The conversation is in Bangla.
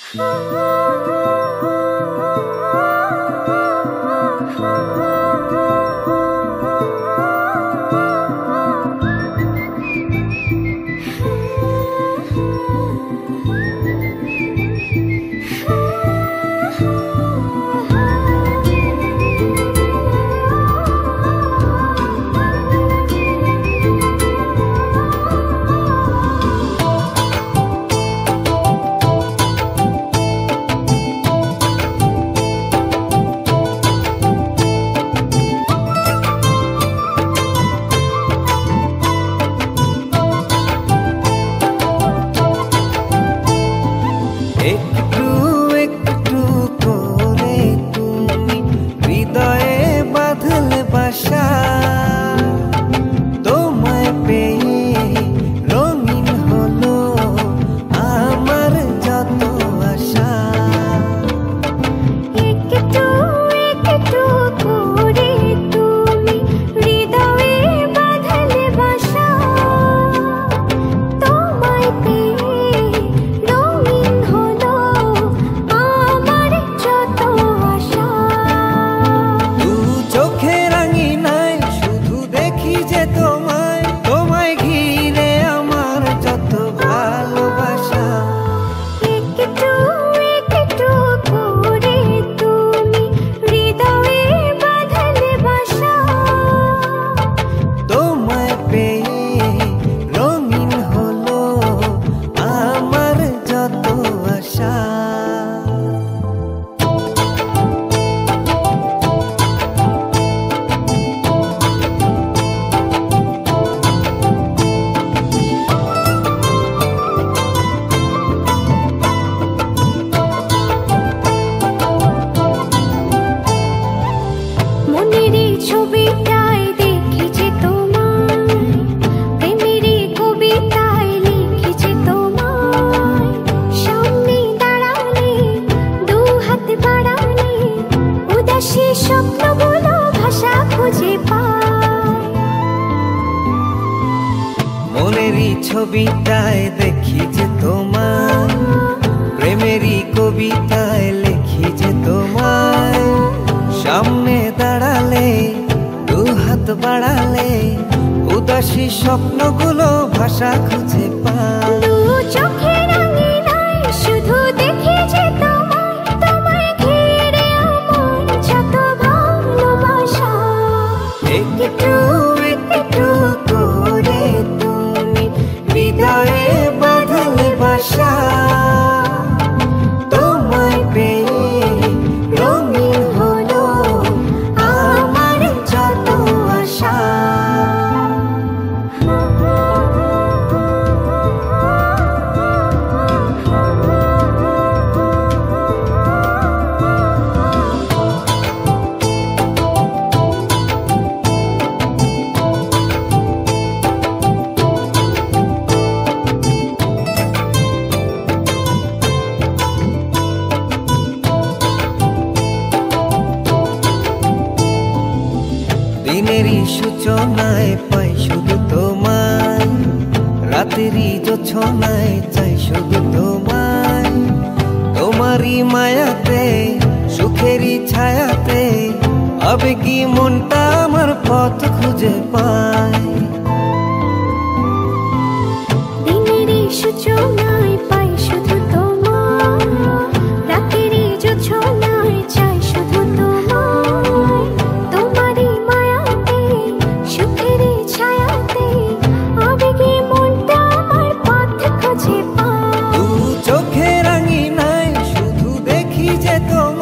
একটু একটু করে তুমি হৃদয়ে বাঁধলে বাসা, তোমায় পেয়ে রঙিন হলো আমার যত আশা। একটু একটু করে তুমি হৃদয়ে বাঁধলে বাসা, তোমায় পেয়ে রঙিন হলো আমার যত আশা। দু চোখে রাঙিনায় শুধু দেখি যে তোমায়, তোমায় ঘিরে আমার যত ভালোবাসা। একটু একটু করে তুমি হৃদয়ে বাঁধলে বাসা, তোমায় পেয়ে রঙিন হলো আমার যত আশা। মনেরই ছবিটায় দেখেছি তোমায়, প্রেমেরই কবিতায় লিখেছি তোমায়। সামনে দাঁড়ালে দু হাত বাড়ালে উদাসী স্বপ্নগুলো ভাষা খুঁজে পায়। মনেরই ছবিটায় দেখি যে তোমায়, প্রেমেরই কবিতায় লিখি যে তোমায়। সামনে দাঁড়ালে দু হাত বাড়ালে উদাসী স্বপ্নগুলো ভাষা খুঁজে পায়। দু চোখে রাঙিনায় শুধু দেখি যে তোমায়, তোমায় ঘিরে আমার যত ভালোবাসা। একটু একটু করে তুমি হৃদয়ে বাঁধলে বাসা, তোমায় পেয়ে রঙিন হলো আমার যত আশা। দিনেরই সূচনায় পাই শুধু তোমায়, রাতেরই জোছনায় চাই শুধু তোমায়। তোমারই মায়াতে সুখেরই ছায়াতে আবেগী মনটা আমার পথ খুঁজে পায়। দিনেরই সূচনায় পাই শুধু তোমায়, রাতেরই জোছনায় চাই শুধু তোমায়। তোমারই মায়াতে সুখেরই ছায়াতে আবেগী মনটা আমার পথ খুঁজে পায়। দু চোখে রাঙিনায় শুধু দেখি যে তোমায়,